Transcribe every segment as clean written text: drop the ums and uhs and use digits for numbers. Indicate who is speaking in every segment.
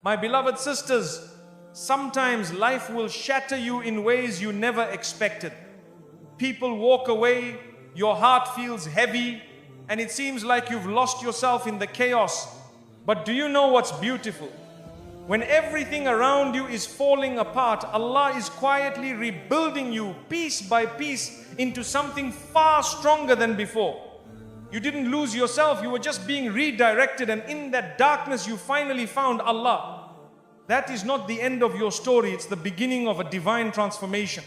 Speaker 1: My beloved sisters, sometimes life will shatter you in ways you never expected. People walk away, your heart feels heavy, and it seems like you've lost yourself in the chaos. But do you know what's beautiful? When everything around you is falling apart, Allah is quietly rebuilding you piece by piece into something far stronger than before. You didn't lose yourself, you were just being redirected, and in that darkness you finally found Allah. That is not the end of your story, it's the beginning of a divine transformation.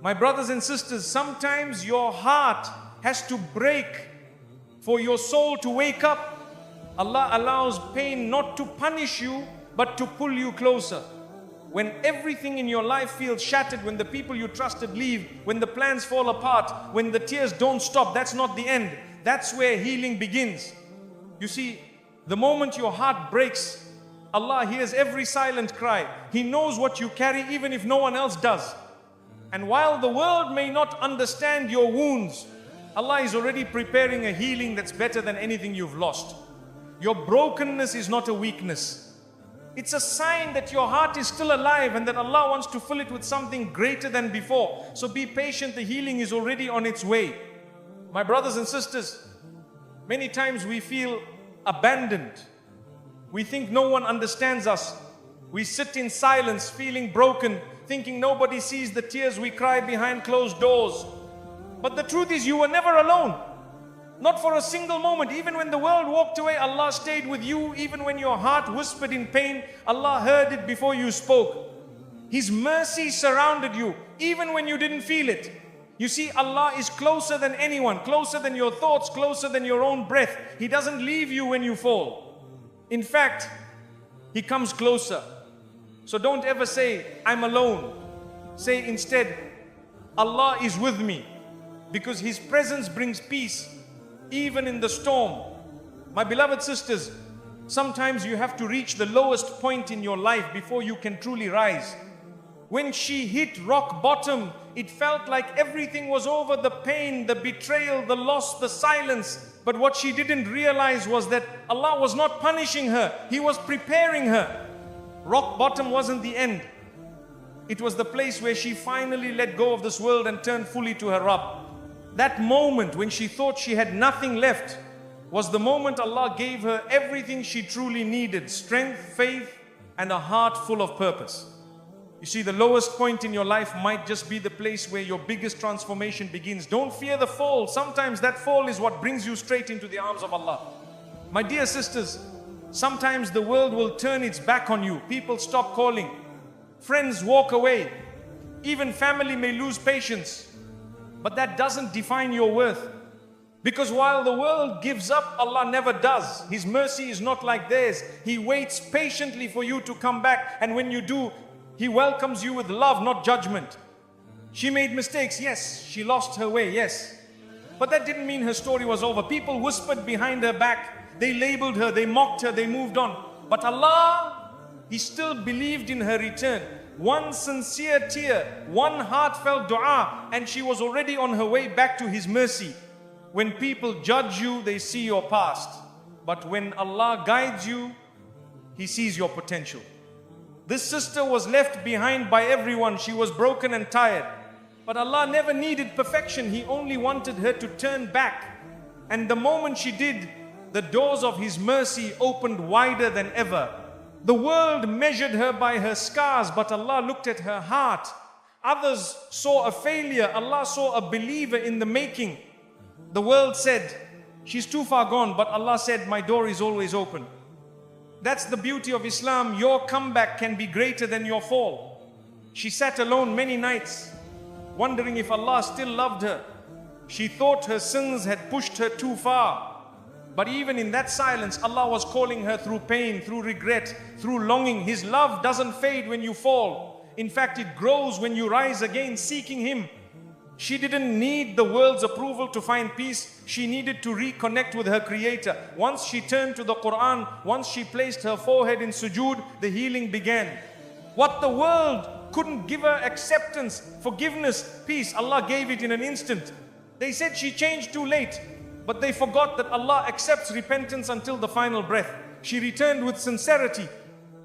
Speaker 1: My brothers and sisters, sometimes your heart has to break for your soul to wake up. Allah allows pain not to punish you, but to pull you closer. When everything in your life feels shattered, when the people you trusted leave, when the plans fall apart, when the tears don't stop, that's not the end. That's where healing begins. You see, the moment your heart breaks, Allah hears every silent cry. He knows what you carry even if no one else does. And while the world may not understand your wounds, Allah is already preparing a healing that's better than anything you've lost. Your brokenness is not a weakness. It's a sign that your heart is still alive and that Allah wants to fill it with something greater than before. So be patient, the healing is already on its way. My brothers and sisters, many times we feel abandoned. We think no one understands us. We sit in silence, feeling broken, thinking nobody sees the tears we cry behind closed doors. But the truth is, you were never alone. Not for a single moment. Even when the world walked away, Allah stayed with you. Even when your heart whispered in pain, Allah heard it before you spoke. His mercy surrounded you, even when you didn't feel it. You see, Allah is closer than anyone, closer than your thoughts, closer than your own breath. He doesn't leave you when you fall. In fact, He comes closer. So don't ever say, I'm alone. Say instead, Allah is with me, because His presence brings peace, even in the storm. My beloved sisters, sometimes you have to reach the lowest point in your life before you can truly rise. When she hit rock bottom, it felt like everything was over, the pain, the betrayal, the loss, the silence. But what she didn't realize was that Allah was not punishing her. He was preparing her. Rock bottom wasn't the end. It was the place where she finally let go of this world and turned fully to her Rabb. That moment when she thought she had nothing left was the moment Allah gave her everything she truly needed: strength, faith, and a heart full of purpose. You see, the lowest point in your life might just be the place where your biggest transformation begins. Don't fear the fall. Sometimes that fall is what brings you straight into the arms of Allah. My dear sisters, sometimes the world will turn its back on you. People stop calling. Friends walk away. Even family may lose patience. But that doesn't define your worth. Because while the world gives up, Allah never does. His mercy is not like theirs. He waits patiently for you to come back. And when you do, He welcomes you with love, not judgment. She made mistakes, yes. She lost her way, yes. But that didn't mean her story was over. People whispered behind her back. They labeled her, they mocked her, they moved on. But Allah, He still believed in her return. One sincere tear, one heartfelt dua, and she was already on her way back to His mercy. When people judge you, they see your past. But when Allah guides you, He sees your potential. This sister was left behind by everyone. She was broken and tired. But Allah never needed perfection. He only wanted her to turn back. And the moment she did, the doors of His mercy opened wider than ever. The world measured her by her scars, but Allah looked at her heart. Others saw a failure. Allah saw a believer in the making. The world said, she's too far gone, but Allah said, my door is always open. That's the beauty of Islam. Your comeback can be greater than your fall. She sat alone many nights, wondering if Allah still loved her. She thought her sins had pushed her too far. But even in that silence, Allah was calling her through pain, through regret, through longing. His love doesn't fade when you fall. In fact, it grows when you rise again, seeking Him. She didn't need the world's approval to find peace. She needed to reconnect with her Creator. Once she turned to the Quran, once she placed her forehead in sujood, the healing began. What the world couldn't give her: acceptance, forgiveness, peace, Allah gave it in an instant. They said she changed too late. But they forgot that Allah accepts repentance until the final breath. She returned with sincerity.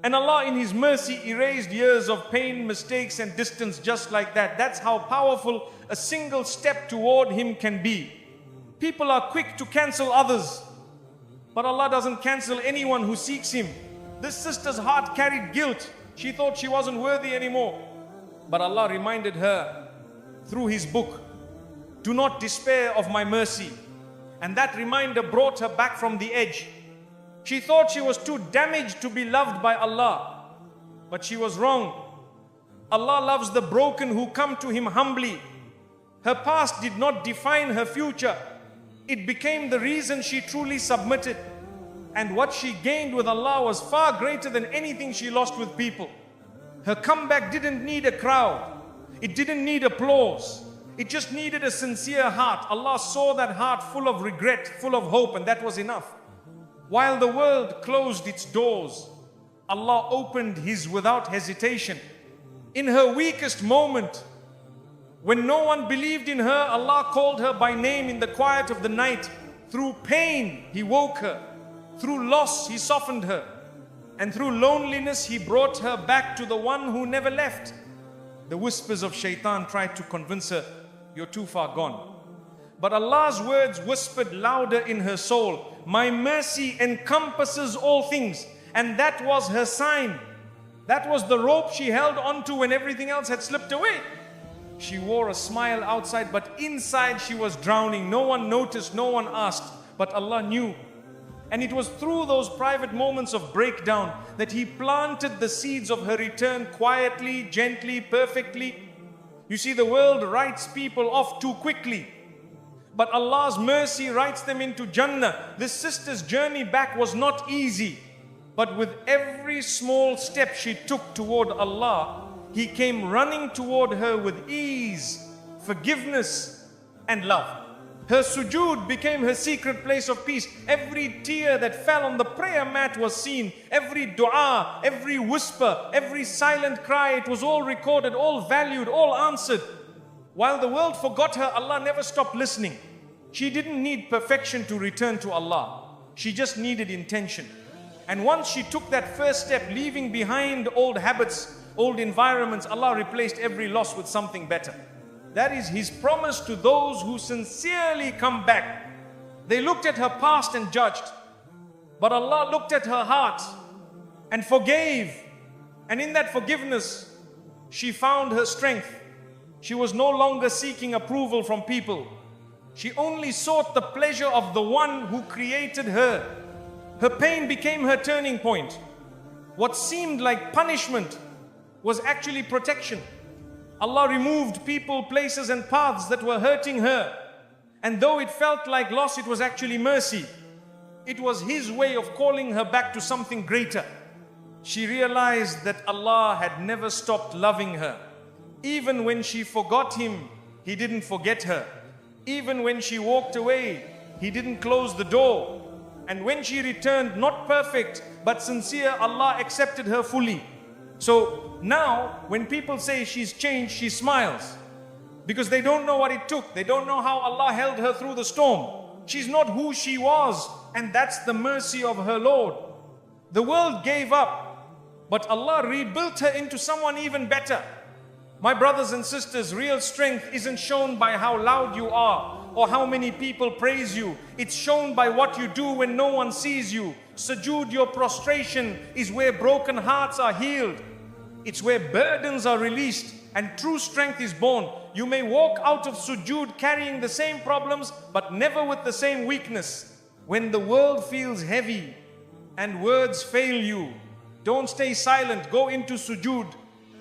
Speaker 1: And Allah in His mercy erased years of pain, mistakes and distance just like that. That's how powerful a single step toward Him can be. People are quick to cancel others, but Allah doesn't cancel anyone who seeks Him. This sister's heart carried guilt. She thought she wasn't worthy anymore. But Allah reminded her through His book, do not despair of my mercy. And that reminder brought her back from the edge. She thought she was too damaged to be loved by Allah, but she was wrong. Allah loves the broken who come to Him humbly. Her past did not define her future. It became the reason she truly submitted. And what she gained with Allah was far greater than anything she lost with people. Her comeback didn't need a crowd. It didn't need applause. It just needed a sincere heart. Allah saw that heart full of regret, full of hope, and that was enough. While the world closed its doors, Allah opened His without hesitation. In her weakest moment, when no one believed in her, Allah called her by name in the quiet of the night. Through pain, He woke her. Through loss, He softened her. And through loneliness, He brought her back to the one who never left. The whispers of shaitan tried to convince her, you're too far gone. But Allah's words whispered louder in her soul, my mercy encompasses all things. And that was her sign. That was the rope she held onto when everything else had slipped away. She wore a smile outside, but inside she was drowning. No one noticed, no one asked, but Allah knew. And it was through those private moments of breakdown that He planted the seeds of her return quietly, gently, perfectly. You see, the world writes people off too quickly, but Allah's mercy writes them into Jannah. This sister's journey back was not easy, but with every small step she took toward Allah, He came running toward her with ease, forgiveness and love. Her sujood became her secret place of peace. Every tear that fell on the prayer mat was seen. Every dua, every whisper, every silent cry, it was all recorded, all valued, all answered. While the world forgot her, Allah never stopped listening. She didn't need perfection to return to Allah. She just needed intention. And once she took that first step, leaving behind old habits, old environments, Allah replaced every loss with something better. That is His promise to those who sincerely come back. They looked at her past and judged, but Allah looked at her heart and forgave. And in that forgiveness, she found her strength. She was no longer seeking approval from people. She only sought the pleasure of the one who created her. Her pain became her turning point. What seemed like punishment was actually protection. Allah removed people, places and paths that were hurting her. And though it felt like loss, it was actually mercy. It was His way of calling her back to something greater. She realized that Allah had never stopped loving her. Even when she forgot Him, He didn't forget her. Even when she walked away, He didn't close the door. And when she returned, not perfect, but sincere, Allah accepted her fully. So now, when people say she's changed, she smiles. Because they don't know what it took. They don't know how Allah held her through the storm. She's not who she was. And that's the mercy of her Lord. The world gave up, but Allah rebuilt her into someone even better. My brothers and sisters, real strength isn't shown by how loud you are or how many people praise you. It's shown by what you do when no one sees you. Sujood, your prostration, is where broken hearts are healed. It's where burdens are released and true strength is born. You may walk out of sujood carrying the same problems, but never with the same weakness. When the world feels heavy and words fail you, don't stay silent. Go into sujood.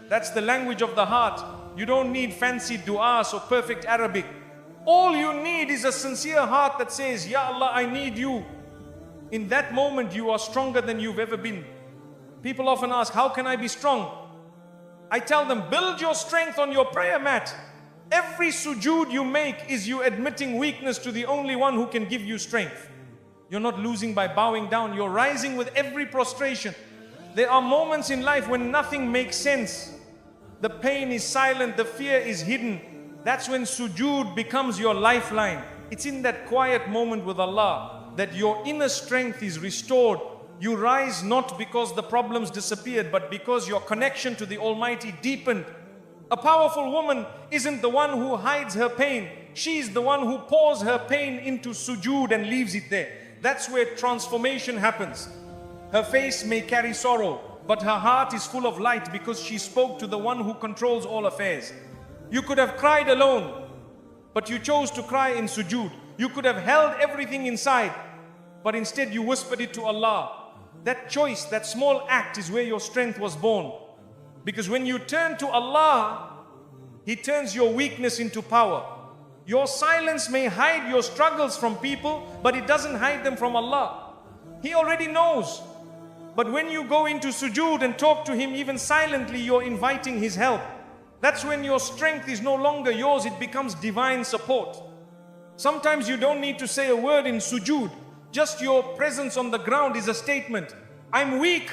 Speaker 1: That's the language of the heart. You don't need fancy du'as or perfect Arabic. All you need is a sincere heart that says, Ya Allah, I need you. In that moment, you are stronger than you've ever been. People often ask, how can I be strong? I tell them, build your strength on your prayer mat. Every sujood you make is you admitting weakness to the only one who can give you strength. You're not losing by bowing down. You're rising with every prostration. There are moments in life when nothing makes sense. The pain is silent, the fear is hidden. That's when sujood becomes your lifeline. It's in that quiet moment with Allah that your inner strength is restored You rise not because the problems disappeared, but because your connection to the Almighty deepened. A powerful woman isn't the one who hides her pain. She's the one who pours her pain into sujood and leaves it there. That's where transformation happens. Her face may carry sorrow, but her heart is full of light because she spoke to the one who controls all affairs. You could have cried alone, but you chose to cry in sujood. You could have held everything inside, but instead you whispered it to Allah. That choice, that small act is where your strength was born. Because when you turn to Allah, He turns your weakness into power. Your silence may hide your struggles from people, but it doesn't hide them from Allah. He already knows. But when you go into sujood and talk to Him even silently, you're inviting His help. That's when your strength is no longer yours, it becomes divine support. Sometimes you don't need to say a word in sujood. Just your presence on the ground is a statement. I'm weak,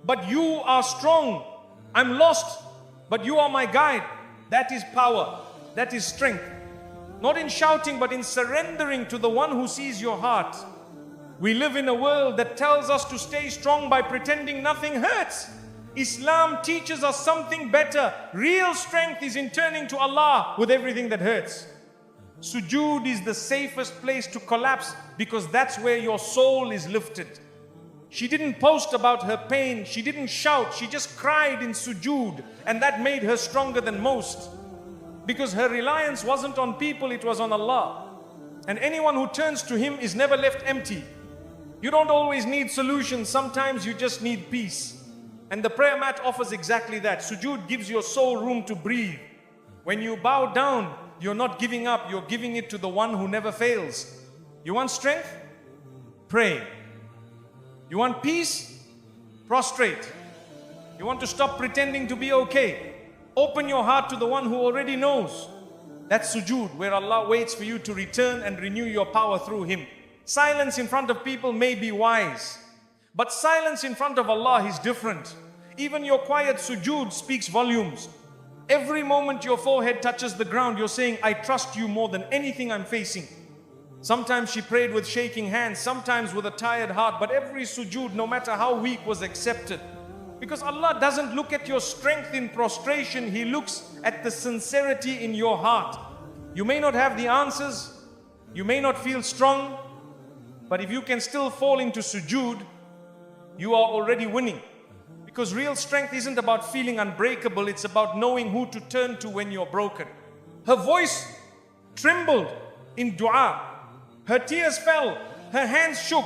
Speaker 1: but you are strong. I'm lost, but you are my guide. That is power. That is strength. Not in shouting, but in surrendering to the one who sees your heart. We live in a world that tells us to stay strong by pretending nothing hurts. Islam teaches us something better. Real strength is in turning to Allah with everything that hurts. Sujood is the safest place to collapse because that's where your soul is lifted. She didn't post about her pain. She didn't shout. She just cried in sujood, and that made her stronger than most. Because her reliance wasn't on people, it was on Allah. And anyone who turns to Him is never left empty. You don't always need solutions. Sometimes you just need peace. And the prayer mat offers exactly that. Sujood gives your soul room to breathe. When you bow down, you're not giving up. You're giving it to the one who never fails. You want strength? Pray. You want peace? Prostrate. You want to stop pretending to be okay? Open your heart to the one who already knows. That's sujood, where Allah waits for you to return and renew your power through Him. Silence in front of people may be wise, but silence in front of Allah is different. Even your quiet sujood speaks volumes. Every moment your forehead touches the ground, you're saying, I trust you more than anything I'm facing. Sometimes she prayed with shaking hands, sometimes with a tired heart, but every sujood, no matter how weak, was accepted. Because Allah doesn't look at your strength in prostration, He looks at the sincerity in your heart. You may not have the answers, you may not feel strong, but if you can still fall into sujood, you are already winning. Because real strength isn't about feeling unbreakable, it's about knowing who to turn to when you're broken. Her voice trembled in dua. Her tears fell, her hands shook,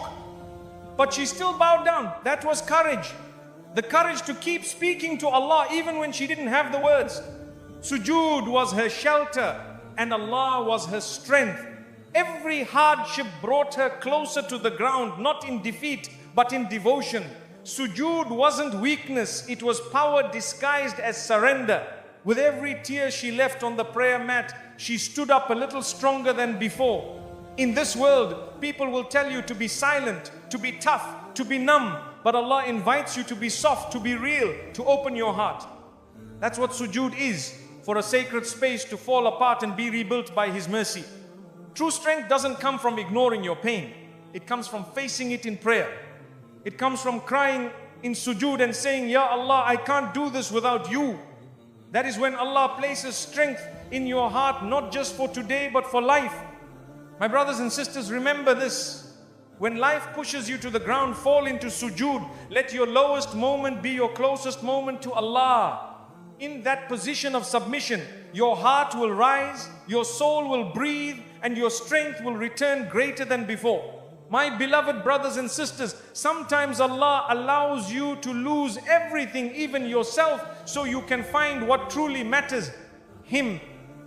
Speaker 1: but she still bowed down. That was courage. The courage to keep speaking to Allah even when she didn't have the words. Sujood was her shelter and Allah was her strength. Every hardship brought her closer to the ground, not in defeat, but in devotion. Sujood wasn't weakness, it was power disguised as surrender. With every tear she left on the prayer mat, she stood up a little stronger than before. In this world, people will tell you to be silent, to be tough, to be numb, but Allah invites you to be soft, to be real, to open your heart. That's what sujood is, for a sacred space to fall apart and be rebuilt by His mercy. True strength doesn't come from ignoring your pain. It comes from facing it in prayer. It comes from crying in sujood and saying, Ya Allah, I can't do this without you. That is when Allah places strength in your heart, not just for today, but for life. My brothers and sisters, remember this. When life pushes you to the ground, fall into sujood. Let your lowest moment be your closest moment to Allah. In that position of submission, your heart will rise, your soul will breathe, and your strength will return greater than before. My beloved brothers and sisters, sometimes Allah allows you to lose everything, even yourself, so you can find what truly matters, Him.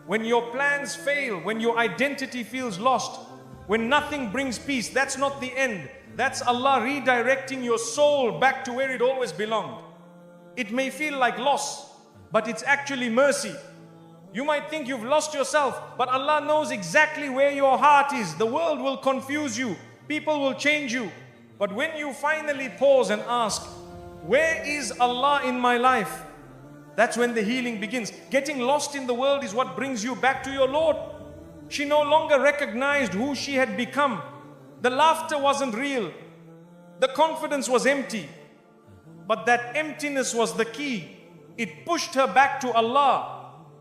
Speaker 1: When your plans fail, when your identity feels lost, when nothing brings peace, that's not the end. That's Allah redirecting your soul back to where it always belonged. It may feel like loss, but it's actually mercy. You might think you've lost yourself, but Allah knows exactly where your heart is. The world will confuse you. People will change you. But when you finally pause and ask, where is Allah in my life? That's when the healing begins. Getting lost in the world is what brings you back to your Lord. She no longer recognized who she had become. The laughter wasn't real. The confidence was empty, but that emptiness was the key. It pushed her back to Allah.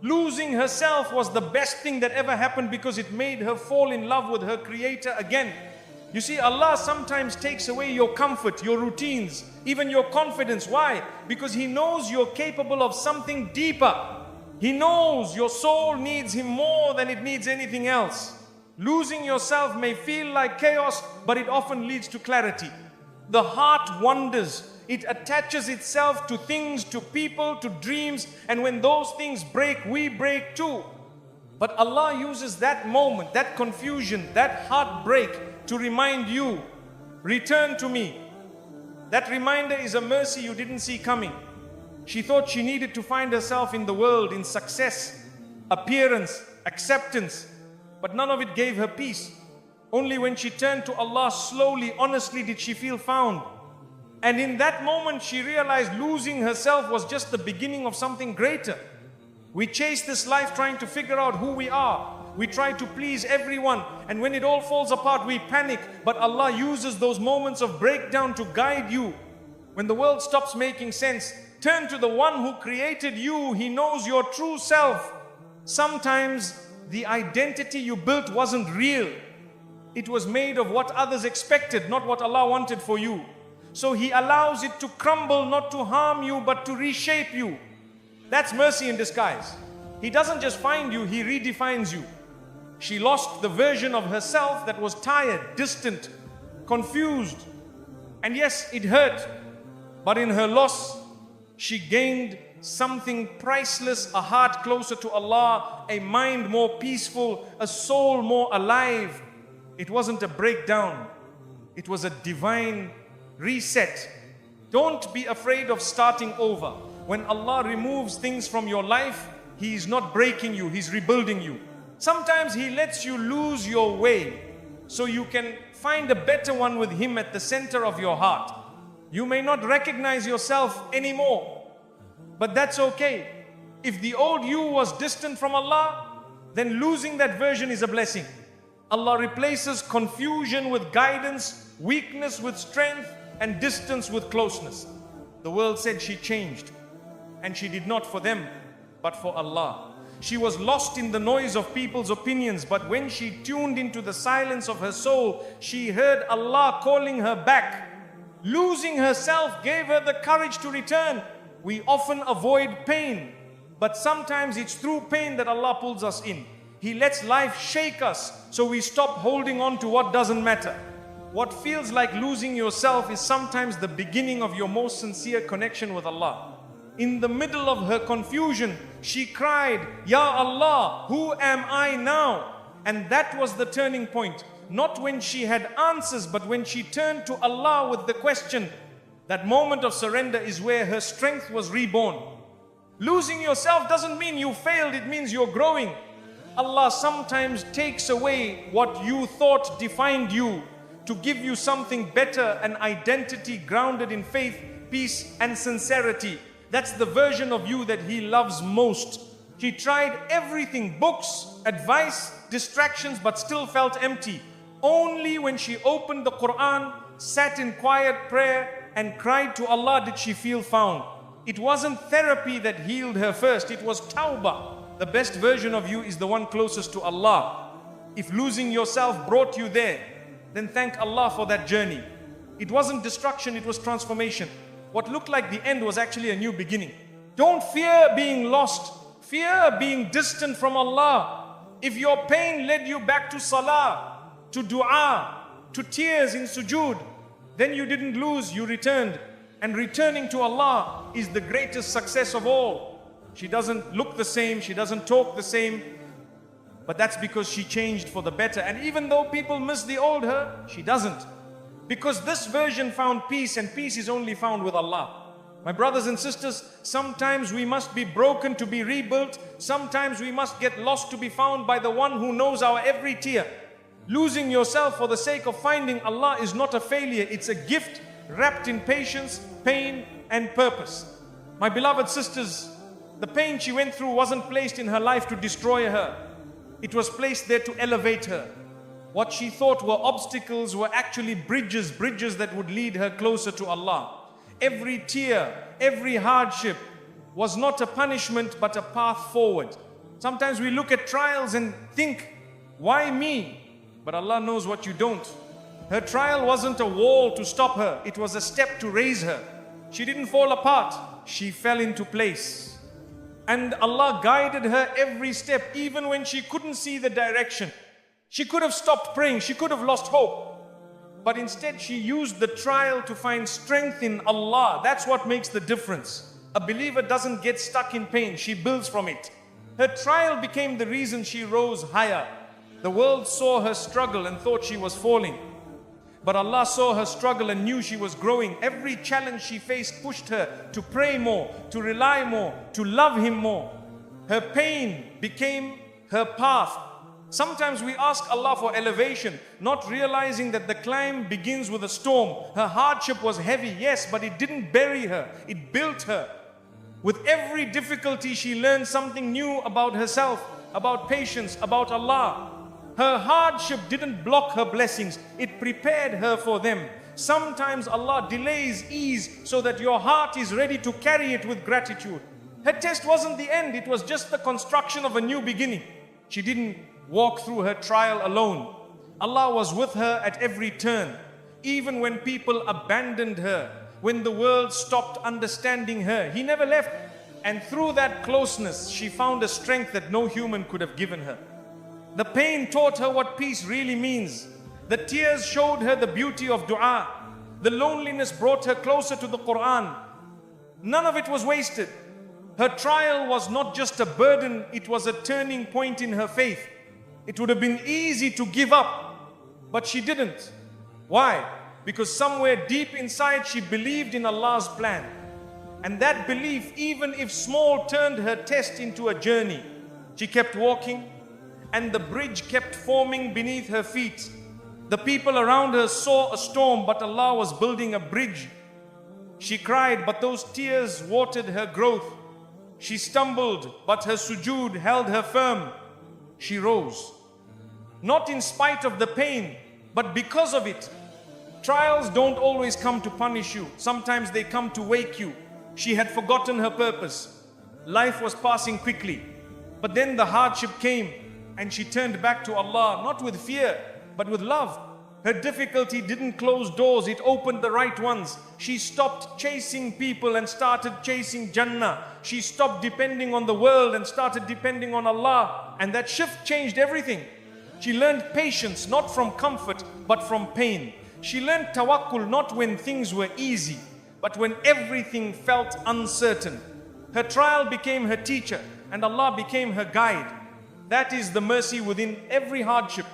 Speaker 1: Losing herself was the best thing that ever happened because it made her fall in love with her Creator again. You see, Allah sometimes takes away your comfort, your routines, even your confidence. Why? Because He knows you're capable of something deeper. He knows your soul needs Him more than it needs anything else. Losing yourself may feel like chaos, but it often leads to clarity. The heart wanders. It attaches itself to things, to people, to dreams, and when those things break, we break too. But Allah uses that moment, that confusion, that heartbreak to remind you, return to me. That reminder is a mercy you didn't see coming. She thought she needed to find herself in the world, in success, appearance, acceptance, but none of it gave her peace. Only when she turned to Allah slowly, honestly, did she feel found. And in that moment, she realized losing herself was just the beginning of something greater. We chase this life trying to figure out who we are. We try to please everyone. And when it all falls apart, we panic. But Allah uses those moments of breakdown to guide you. When the world stops making sense, turn to the one who created you. He knows your true self. Sometimes the identity you built wasn't real. It was made of what others expected, not what Allah wanted for you. So He allows it to crumble, not to harm you, but to reshape you. That's mercy in disguise. He doesn't just find you, He redefines you. She lost the version of herself that was tired, distant, confused. And yes, it hurt. But in her loss, she gained something priceless, a heart closer to Allah, a mind more peaceful, a soul more alive. It wasn't a breakdown. It was a divine reset. Don't be afraid of starting over. When Allah removes things from your life, He is not breaking you, He's rebuilding you. Sometimes He lets you lose your way so you can find a better one with Him at the center of your heart. You may not recognize yourself anymore, but that's okay. If the old you was distant from Allah, then losing that version is a blessing. Allah replaces confusion with guidance, weakness with strength, and distance with closeness. The world said she changed, and she did not for them, but for Allah. She was lost in the noise of people's opinions, but when she tuned into the silence of her soul, she heard Allah calling her back. Losing herself gave her the courage to return. We often avoid pain, but sometimes it's through pain that Allah pulls us in. He lets life shake us so we stop holding on to what doesn't matter. What feels like losing yourself is sometimes the beginning of your most sincere connection with Allah. In the middle of her confusion, she cried, Ya Allah, who am I now? And that was the turning point. Not when she had answers, but when she turned to Allah with the question. That moment of surrender is where her strength was reborn. Losing yourself doesn't mean you failed, it means you're growing. Allah sometimes takes away what you thought defined you to give you something better, an identity grounded in faith, peace, and sincerity. That's the version of you that He loves most. She tried everything, books, advice, distractions, but still felt empty. Only when she opened the Quran, sat in quiet prayer, and cried to Allah did she feel found. It wasn't therapy that healed her first, it was tawbah. The best version of you is the one closest to Allah. If losing yourself brought you there, then thank Allah for that journey. It wasn't destruction, it was transformation. What looked like the end was actually a new beginning. Don't fear being lost. Fear being distant from Allah. If your pain led you back to salah, to dua, to tears in sujood, then you didn't lose, you returned. And returning to Allah is the greatest success of all. She doesn't look the same, she doesn't talk the same, but that's because she changed for the better. And even though people miss the old her, she doesn't. Because this version found peace, and peace is only found with Allah. My brothers and sisters, sometimes we must be broken to be rebuilt. Sometimes we must get lost to be found by the one who knows our every tear. Losing yourself for the sake of finding Allah is not a failure, it's a gift wrapped in patience, pain, and purpose. My beloved sisters, the pain she went through wasn't placed in her life to destroy her. It was placed there to elevate her. What she thought were obstacles were actually bridges that would lead her closer to Allah. Every tear, every hardship was not a punishment but a path forward. Sometimes we look at trials and think, why me? But Allah knows what you don't. Her trial wasn't a wall to stop her, it was a step to raise her. She didn't fall apart, she fell into place. And Allah guided her every step, even when she couldn't see the direction. She could have stopped praying, she could have lost hope. But instead she used the trial to find strength in Allah. That's what makes the difference. A believer doesn't get stuck in pain, she builds from it. Her trial became the reason she rose higher. The world saw her struggle and thought she was falling. But Allah saw her struggle and knew she was growing. Every challenge she faced pushed her to pray more, to rely more, to love Him more. Her pain became her path. Sometimes we ask Allah for elevation, not realizing that the climb begins with a storm. Her hardship was heavy, yes, but it didn't bury her, it built her. With every difficulty, she learned something new about herself, about patience, about Allah. Her hardship didn't block her blessings, it prepared her for them. Sometimes Allah delays ease so that your heart is ready to carry it with gratitude. Her test wasn't the end, it was just the construction of a new beginning. She didn't walk through her trial alone. Allah was with her at every turn. Even when people abandoned her, when the world stopped understanding her, He never left. And through that closeness, she found a strength that no human could have given her. The pain taught her what peace really means. The tears showed her the beauty of dua. The loneliness brought her closer to the Quran. None of it was wasted. Her trial was not just a burden, it was a turning point in her faith. It would have been easy to give up, but she didn't. Why? Because somewhere deep inside she believed in Allah's plan. And that belief, even if small, turned her test into a journey. She kept walking, and the bridge kept forming beneath her feet. The people around her saw a storm, but Allah was building a bridge. She cried, but those tears watered her growth. She stumbled, but her sujood held her firm. She rose. Not in spite of the pain, but because of it. Trials don't always come to punish you. Sometimes they come to wake you. She had forgotten her purpose. Life was passing quickly. But then the hardship came, and she turned back to Allah, not with fear, but with love. Her difficulty didn't close doors, it opened the right ones. She stopped chasing people and started chasing Jannah. She stopped depending on the world and started depending on Allah. And that shift changed everything. She learned patience, not from comfort, but from pain. She learned tawakkul, not when things were easy, but when everything felt uncertain. Her trial became her teacher, and Allah became her guide. That is the mercy within every hardship.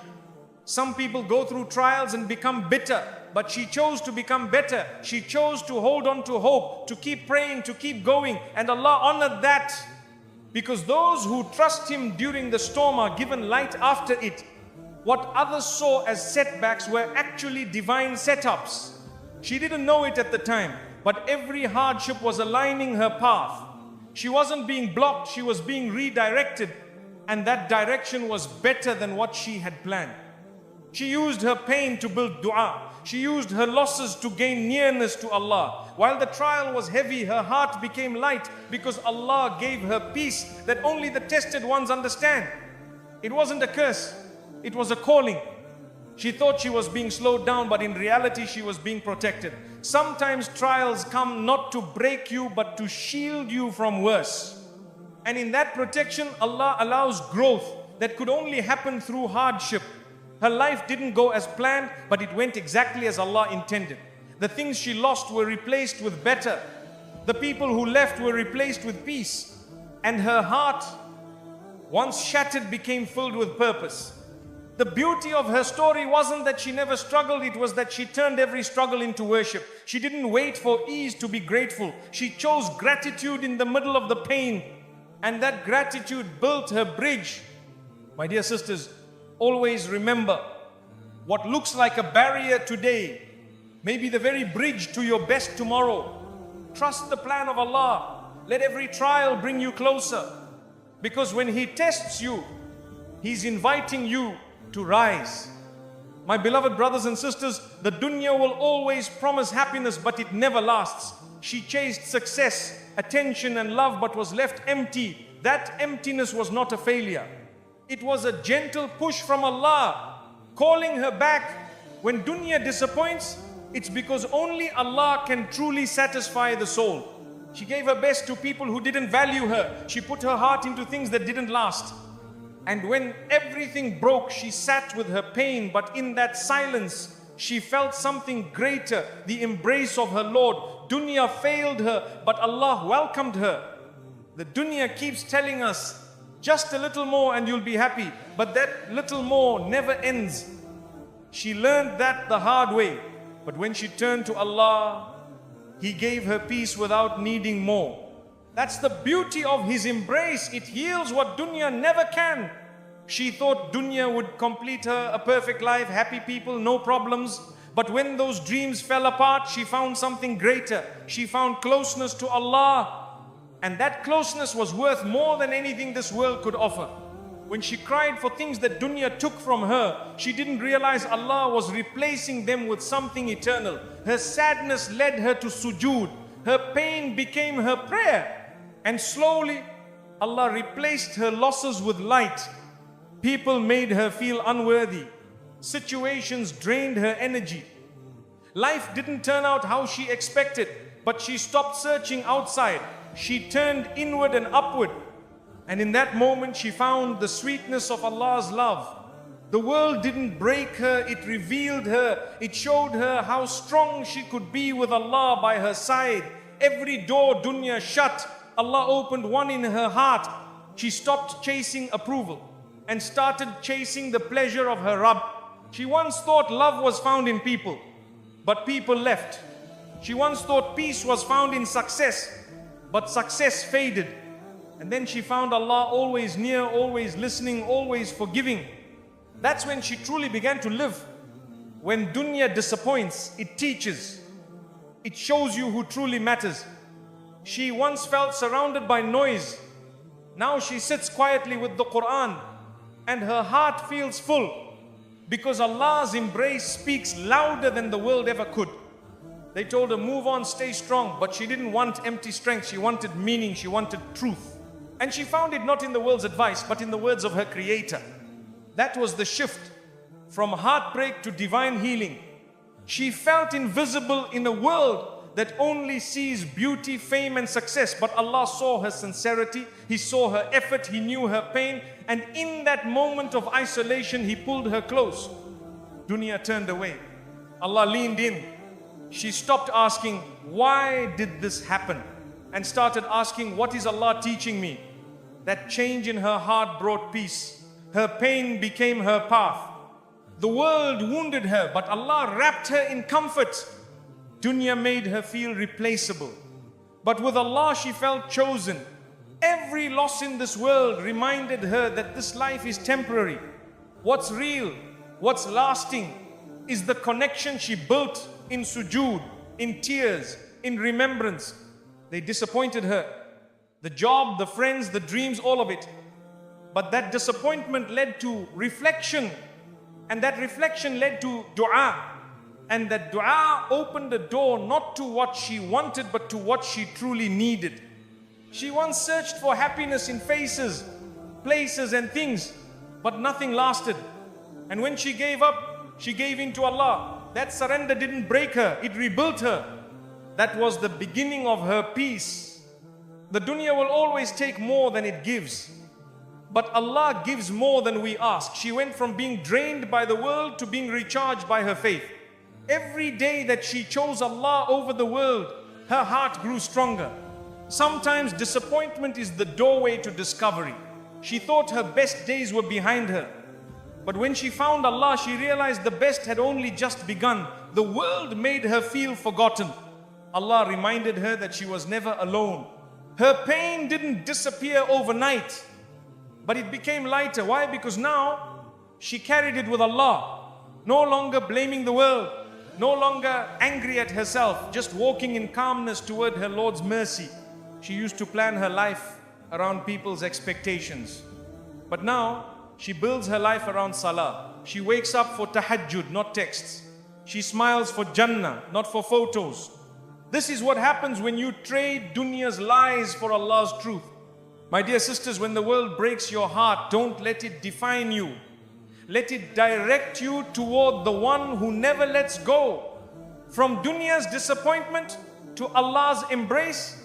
Speaker 1: Some people go through trials and become bitter, but she chose to become better. She chose to hold on to hope, to keep praying, to keep going, and Allah honored that. Because those who trust Him during the storm are given light after it. What others saw as setbacks were actually divine setups. She didn't know it at the time, but every hardship was aligning her path. She wasn't being blocked, she was being redirected, and that direction was better than what she had planned. She used her pain to build dua. She used her losses to gain nearness to Allah. While the trial was heavy, her heart became light because Allah gave her peace that only the tested ones understand. It wasn't a curse, it was a calling. She thought she was being slowed down, but in reality she was being protected. Sometimes trials come not to break you, but to shield you from worse. And in that protection, Allah allows growth that could only happen through hardship. Her life didn't go as planned, but it went exactly as Allah intended. The things she lost were replaced with better. The people who left were replaced with peace. And her heart, once shattered, became filled with purpose. The beauty of her story wasn't that she never struggled, it was that she turned every struggle into worship. She didn't wait for ease to be grateful. She chose gratitude in the middle of the pain. And that gratitude built her bridge. My dear sisters, always remember, what looks like a barrier today may be the very bridge to your best tomorrow. Trust the plan of Allah. Let every trial bring you closer. Because when He tests you, He's inviting you to rise. My beloved brothers and sisters, the dunya will always promise happiness, but it never lasts. She chased success, attention and love, but was left empty. That emptiness was not a failure. It was a gentle push from Allah, calling her back. When dunya disappoints, it's because only Allah can truly satisfy the soul. She gave her best to people who didn't value her. She put her heart into things that didn't last. And when everything broke, she sat with her pain, but in that silence, she felt something greater, the embrace of her Lord. Dunya failed her, but Allah welcomed her. The dunya keeps telling us, just a little more and you'll be happy. But that little more never ends. She learned that the hard way. But when she turned to Allah, He gave her peace without needing more. That's the beauty of His embrace. It heals what dunya never can. She thought dunya would complete her a perfect life, happy people, no problems. But when those dreams fell apart, she found something greater. She found closeness to Allah. And that closeness was worth more than anything this world could offer. When she cried for things that dunya took from her, she didn't realize Allah was replacing them with something eternal. Her sadness led her to sujood. Her pain became her prayer. And slowly, Allah replaced her losses with light. People made her feel unworthy. Situations drained her energy. Life didn't turn out how she expected, but she stopped searching outside. She turned inward and upward. And in that moment, she found the sweetness of Allah's love. The world didn't break her, it revealed her. It showed her how strong she could be with Allah by her side. Every door dunya shut, Allah opened one in her heart. She stopped chasing approval and started chasing the pleasure of her Rabb. She once thought love was found in people, but people left. She once thought peace was found in success, but success faded. And then she found Allah always near, always listening, always forgiving. That's when she truly began to live. When dunya disappoints, it teaches. It shows you who truly matters. She once felt surrounded by noise. Now she sits quietly with the Quran and her heart feels full because Allah's embrace speaks louder than the world ever could. They told her, move on, stay strong. But she didn't want empty strength. She wanted meaning. She wanted truth. And she found it not in the world's advice, but in the words of her Creator. That was the shift from heartbreak to divine healing. She felt invisible in a world that only sees beauty, fame and success. But Allah saw her sincerity. He saw her effort. He knew her pain. And in that moment of isolation, He pulled her close. Dunya turned away. Allah leaned in. She stopped asking, why did this happen? And started asking, what is Allah teaching me? That change in her heart brought peace. Her pain became her path. The world wounded her, but Allah wrapped her in comfort. Dunya made her feel replaceable. But with Allah, she felt chosen. Every loss in this world reminded her that this life is temporary. What's real, what's lasting, is the connection she built in sujood, in tears, in remembrance. They disappointed her. The job, the friends, the dreams, all of it. But that disappointment led to reflection. And that reflection led to dua. And that dua opened the door not to what she wanted, but to what she truly needed. She once searched for happiness in faces, places and things, but nothing lasted. And when she gave up, she gave in to Allah. That surrender didn't break her, it rebuilt her. That was the beginning of her peace. The dunya will always take more than it gives. But Allah gives more than we ask. She went from being drained by the world to being recharged by her faith. Every day that she chose Allah over the world, her heart grew stronger. Sometimes disappointment is the doorway to discovery. She thought her best days were behind her. But when she found Allah, she realized the best had only just begun. The world made her feel forgotten. Allah reminded her that she was never alone. Her pain didn't disappear overnight, but it became lighter. Why? Because now she carried it with Allah. No longer blaming the world, no longer angry at herself, just walking in calmness toward her Lord's mercy. She used to plan her life around people's expectations. But now She builds her life around salah. She wakes up for tahajjud, not texts. She smiles for Jannah, not for photos. This is what happens when you trade Dunya's lies for Allah's truth. My dear sisters, when the world breaks your heart, don't let it define you. Let it direct you toward the one who never lets go. From Dunya's disappointment to Allah's embrace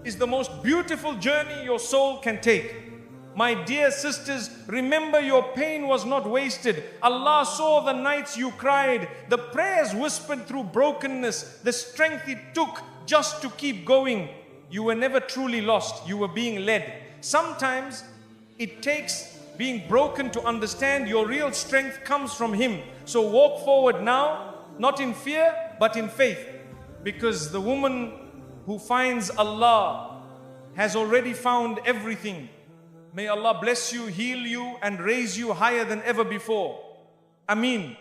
Speaker 1: is the most beautiful journey your soul can take. My dear sisters, remember your pain was not wasted. Allah saw the nights you cried, the prayers whispered through brokenness, the strength it took just to keep going. You were never truly lost, you were being led. Sometimes it takes being broken to understand your real strength comes from Him. So walk forward now, not in fear, but in faith. Because the woman who finds Allah has already found everything. May Allah bless you, heal you, and raise you higher than ever before. Ameen.